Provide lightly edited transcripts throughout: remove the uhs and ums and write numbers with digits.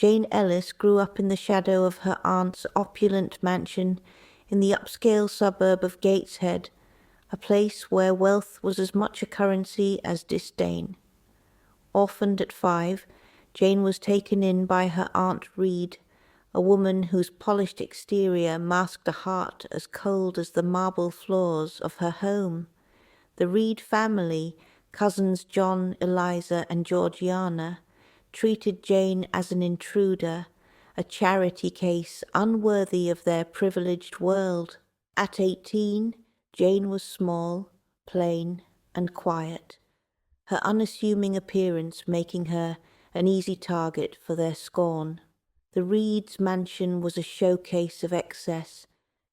Jane Ellis grew up in the shadow of her aunt's opulent mansion in the upscale suburb of Gateshead, a place where wealth was as much a currency as disdain. Orphaned at 5, Jane was taken in by her Aunt Reed, a woman whose polished exterior masked a heart as cold as the marble floors of her home. The Reed family, cousins John, Eliza, and Georgiana, treated Jane as an intruder, a charity case unworthy of their privileged world. At 18, Jane was small, plain, and quiet, her unassuming appearance making her an easy target for their scorn. The Reeds' mansion was a showcase of excess,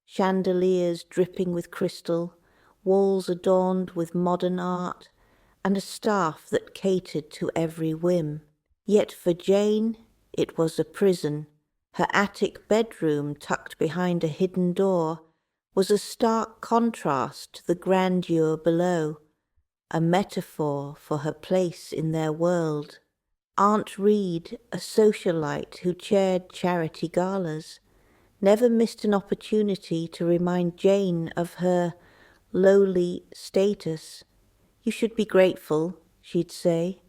chandeliers dripping with crystal, walls adorned with modern art, and a staff that catered to every whim. Yet for Jane, it was a prison. Her attic bedroom, tucked behind a hidden door, was a stark contrast to the grandeur below, a metaphor for her place in their world. Aunt Reed, a socialite who chaired charity galas, never missed an opportunity to remind Jane of her lowly status. "You should be grateful," she'd say,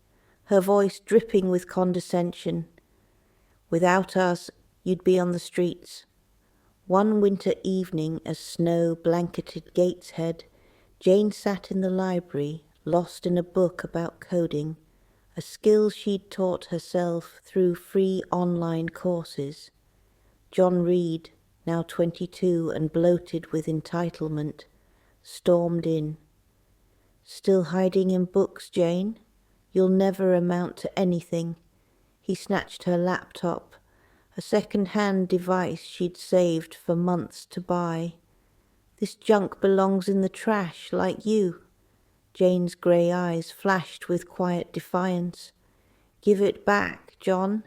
her voice dripping with condescension. "Without us, you'd be on the streets." One winter evening as snow blanketed Gateshead, Jane sat in the library, lost in a book about coding, a skill she'd taught herself through free online courses. John Reed, now 22 and bloated with entitlement, stormed in. "Still hiding in books, Jane? You'll never amount to anything." He snatched her laptop, a second-hand device she'd saved for months to buy. "This junk belongs in the trash, like you." Jane's grey eyes flashed with quiet defiance. "Give it back, John."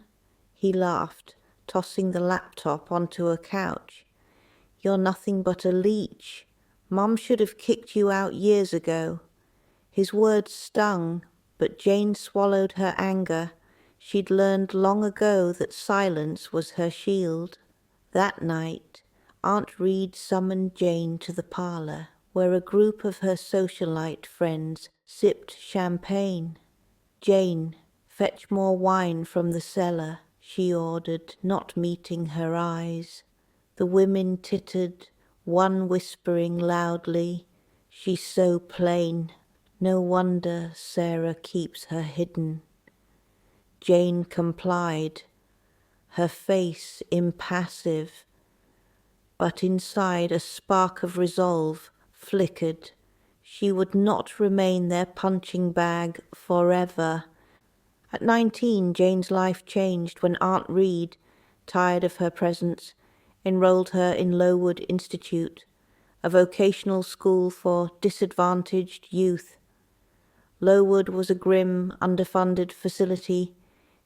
He laughed, tossing the laptop onto a couch. "You're nothing but a leech. Mom should have kicked you out years ago." His words stung, but Jane swallowed her anger. She'd learned long ago that silence was her shield. That night, Aunt Reed summoned Jane to the parlour, where a group of her socialite friends sipped champagne. "Jane, fetch more wine from the cellar," she ordered, not meeting her eyes. The women tittered, one whispering loudly, "She's so plain. No wonder Sarah keeps her hidden." Jane complied, her face impassive, but inside a spark of resolve flickered. She would not remain their punching bag forever. At 19, Jane's life changed when Aunt Reed, tired of her presence, enrolled her in Lowood Institute, a vocational school for disadvantaged youth. Lowood was a grim, underfunded facility,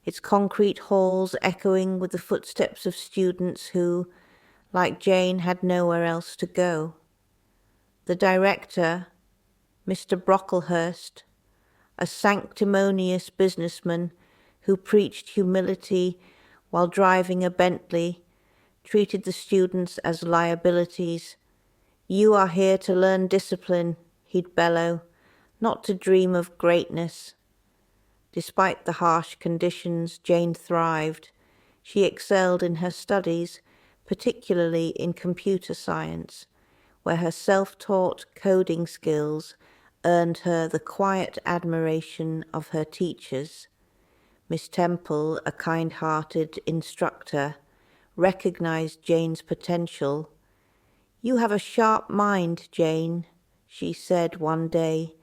its concrete halls echoing with the footsteps of students who, like Jane, had nowhere else to go. The director, Mr. Brocklehurst, a sanctimonious businessman who preached humility while driving a Bentley, treated the students as liabilities. "You are here to learn discipline," he'd bellow, "not to dream of greatness." Despite the harsh conditions, Jane thrived. She excelled in her studies, particularly in computer science, where her self-taught coding skills earned her the quiet admiration of her teachers. Miss Temple, a kind-hearted instructor, recognized Jane's potential. "You have a sharp mind, Jane," she said one day,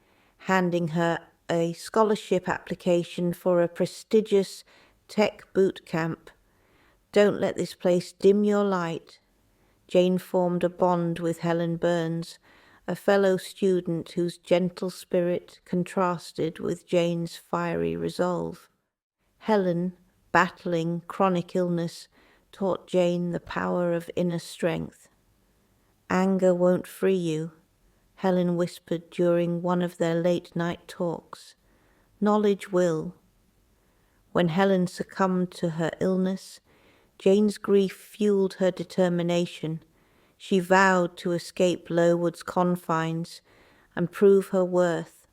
handing her a scholarship application for a prestigious tech boot camp. "Don't let this place dim your light." Jane formed a bond with Helen Burns, a fellow student whose gentle spirit contrasted with Jane's fiery resolve. Helen, battling chronic illness, taught Jane the power of inner strength. "Anger won't free you," Helen whispered during one of their late-night talks. "Knowledge will." When Helen succumbed to her illness, Jane's grief fueled her determination. She vowed to escape Lowood's confines and prove her worth.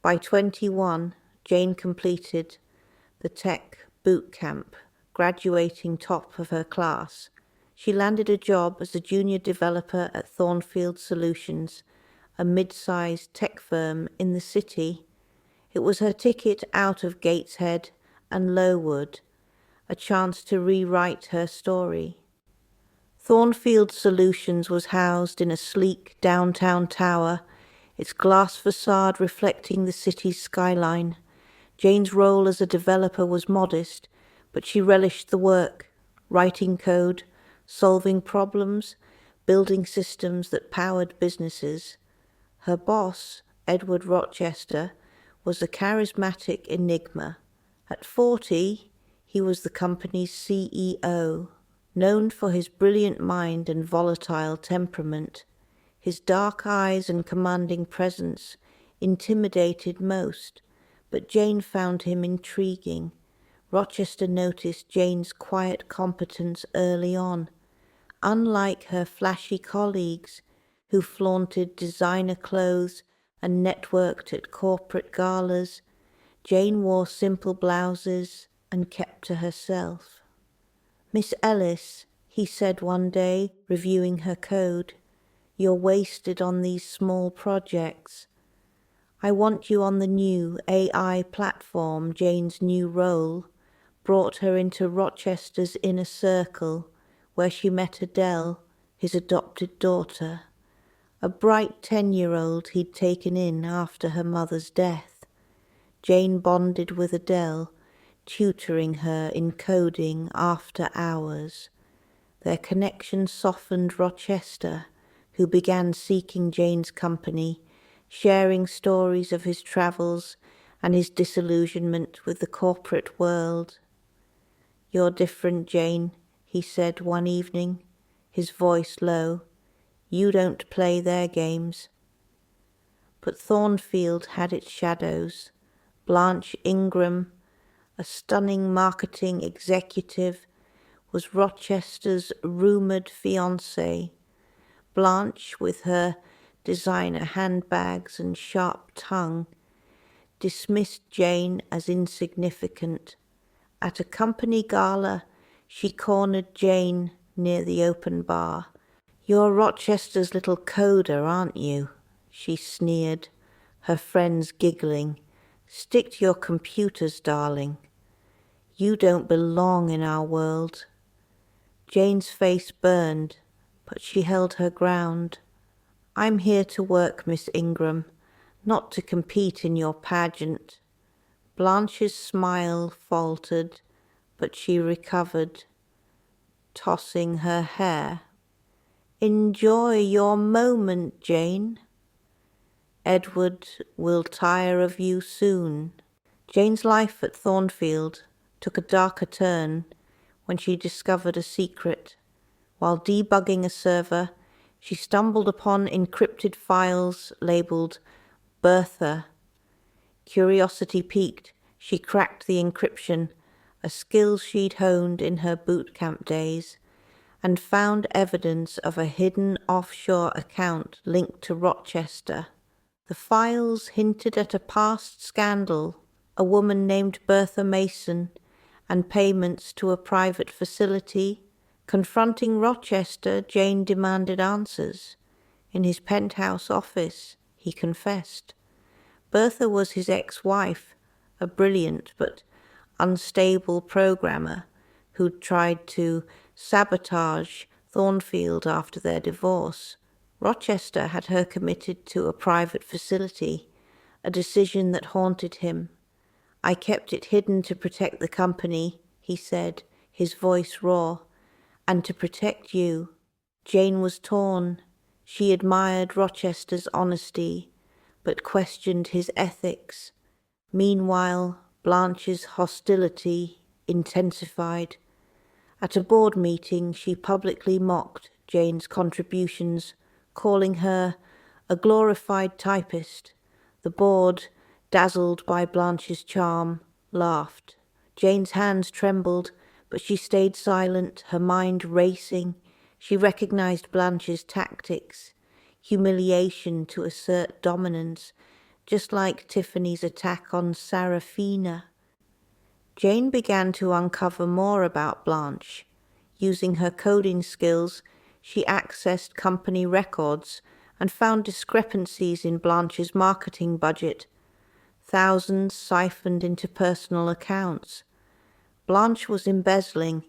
By 21, Jane completed the tech boot camp, graduating top of her class. She landed a job as a junior developer at Thornfield Solutions, a mid-sized tech firm in the city. It was her ticket out of Gateshead and Lowood, a chance to rewrite her story. Thornfield Solutions was housed in a sleek downtown tower, its glass facade reflecting the city's skyline. Jane's role as a developer was modest, but she relished the work, writing code, solving problems, building systems that powered businesses. Her boss, Edward Rochester, was a charismatic enigma. At 40, he was the company's CEO, known for his brilliant mind and volatile temperament. His dark eyes and commanding presence intimidated most, but Jane found him intriguing. Rochester noticed Jane's quiet competence early on. Unlike her flashy colleagues, who flaunted designer clothes and networked at corporate galas, Jane wore simple blouses and kept to herself. "Miss Ellis," he said one day, reviewing her code, "you're wasted on these small projects. I want you on the new AI platform." Jane's new role brought her into Rochester's inner circle, where she met Adele, his adopted daughter, a bright 10-year-old he'd taken in after her mother's death. Jane bonded with Adele, tutoring her in coding after hours. Their connection softened Rochester, who began seeking Jane's company, sharing stories of his travels and his disillusionment with the corporate world. "You're different, Jane," he said one evening, his voice low. "You don't play their games." But Thornfield had its shadows. Blanche Ingram, a stunning marketing executive, was Rochester's rumoured fiancée. Blanche, with her designer handbags and sharp tongue, dismissed Jane as insignificant. At a company gala, she cornered Jane near the open bar. "You're Rochester's little coder, aren't you?" she sneered, her friends giggling. "Stick to your computers, darling. You don't belong in our world." Jane's face burned, but she held her ground. "I'm here to work, Miss Ingram, not to compete in your pageant." Blanche's smile faltered, but she recovered, tossing her hair. "Enjoy your moment, Jane. Edward will tire of you soon." Jane's life at Thornfield took a darker turn when she discovered a secret. While debugging a server, she stumbled upon encrypted files labeled Bertha. Curiosity piqued, she cracked the encryption, a skill she'd honed in her boot camp days, and found evidence of a hidden offshore account linked to Rochester. The files hinted at a past scandal, a woman named Bertha Mason, and payments to a private facility. Confronting Rochester, Jane demanded answers. In his penthouse office, he confessed. Bertha was his ex-wife, a brilliant but unstable programmer who'd tried to sabotage Thornfield after their divorce. Rochester had her committed to a private facility, a decision that haunted him. "I kept it hidden to protect the company," he said, his voice raw, "and to protect you." Jane was torn. She admired Rochester's honesty, but questioned his ethics. Meanwhile, Blanche's hostility intensified. At a board meeting, she publicly mocked Jane's contributions, calling her a glorified typist. The board, dazzled by Blanche's charm, laughed. Jane's hands trembled, but she stayed silent, her mind racing. She recognized Blanche's tactics, humiliation to assert dominance, just like Tiffany's attack on Sarafina. Jane began to uncover more about Blanche. Using her coding skills, she accessed company records and found discrepancies in Blanche's marketing budget. Thousands siphoned into personal accounts. Blanche was embezzling,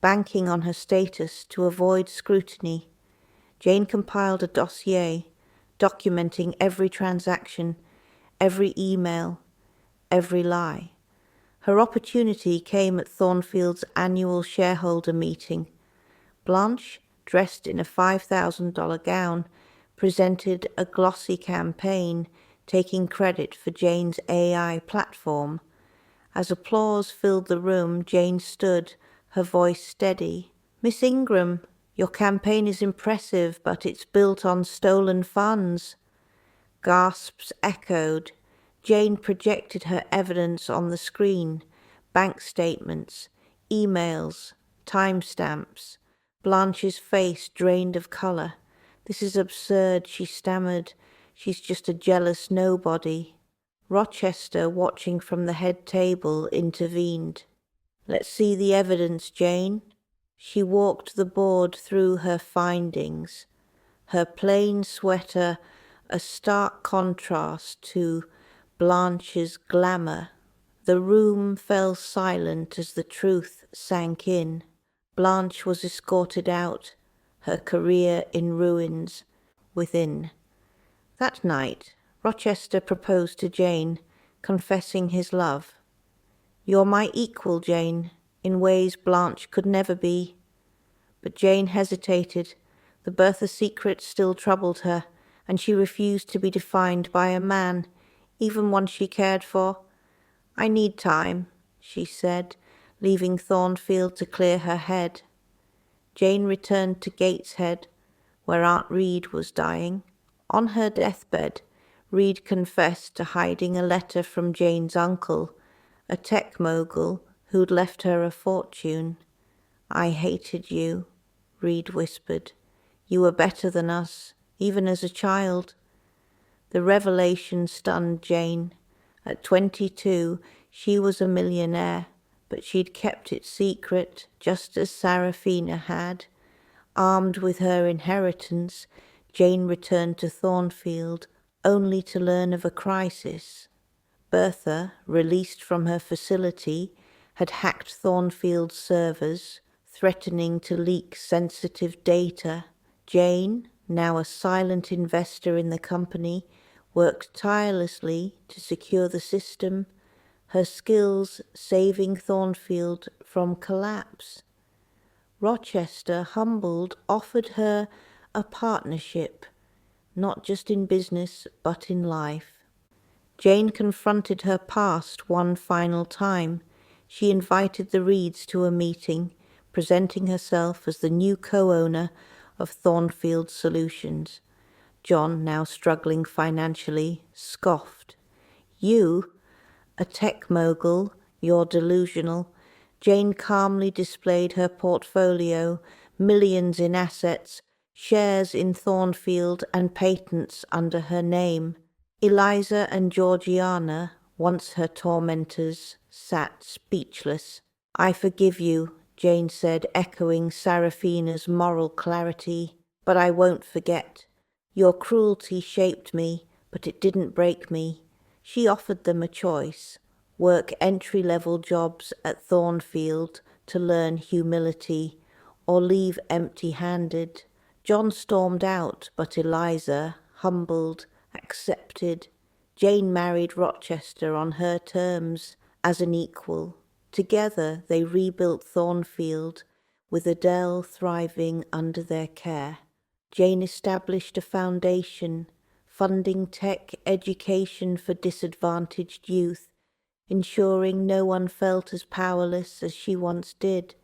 banking on her status to avoid scrutiny. Jane compiled a dossier, documenting every transaction, every email, every lie. Her opportunity came at Thornfield's annual shareholder meeting. Blanche, dressed in a $5,000 gown, presented a glossy campaign, taking credit for Jane's AI platform. As applause filled the room, Jane stood, her voice steady. "Miss Ingram, your campaign is impressive, but it's built on stolen funds." Gasps echoed. Jane projected her evidence on the screen. Bank statements, emails, timestamps. Blanche's face drained of color. "This is absurd," she stammered. "She's just a jealous nobody." Rochester, watching from the head table, intervened. "Let's see the evidence, Jane." She walked the board through her findings. Her plain sweater, a stark contrast to Blanche's glamour. The room fell silent as the truth sank in. Blanche was escorted out, her career in ruins. Within. That night, Rochester proposed to Jane, confessing his love. "You're my equal, Jane, in ways Blanche could never be." But Jane hesitated. The Bertha secret still troubled her, and she refused to be defined by a man, even one she cared for. "I need time," she said, leaving Thornfield to clear her head. Jane returned to Gateshead, where Aunt Reed was dying. On her deathbed, Reed confessed to hiding a letter from Jane's uncle, a tech mogul who'd left her a fortune. "I hated you," Reed whispered. "You were better than us, even as a child." The revelation stunned Jane. At 22, she was a millionaire, but she'd kept it secret, just as Sarafina had. Armed with her inheritance, Jane returned to Thornfield, only to learn of a crisis. Bertha, released from her facility, had hacked Thornfield's servers, threatening to leak sensitive data. Jane, now a silent investor in the company, worked tirelessly to secure the system, her skills saving Thornfield from collapse. Rochester, humbled, offered her a partnership, not just in business but in life. Jane confronted her past one final time. She invited the Reeds to a meeting, presenting herself as the new co-owner of Thornfield Solutions. John, now struggling financially, scoffed. "You, a tech mogul, you're delusional." Jane calmly displayed her portfolio, millions in assets, shares in Thornfield and patents under her name. Eliza and Georgiana, once her tormentors, sat speechless. "I forgive you," Jane said, echoing Sarafina's moral clarity, "but I won't forget. Your cruelty shaped me, but it didn't break me." She offered them a choice: work entry-level jobs at Thornfield to learn humility, or leave empty-handed. John stormed out, but Eliza, humbled, accepted. Jane married Rochester on her terms, as an equal. Together they rebuilt Thornfield, with Adele thriving under their care. Jane established a foundation, funding tech education for disadvantaged youth, ensuring no one felt as powerless as she once did.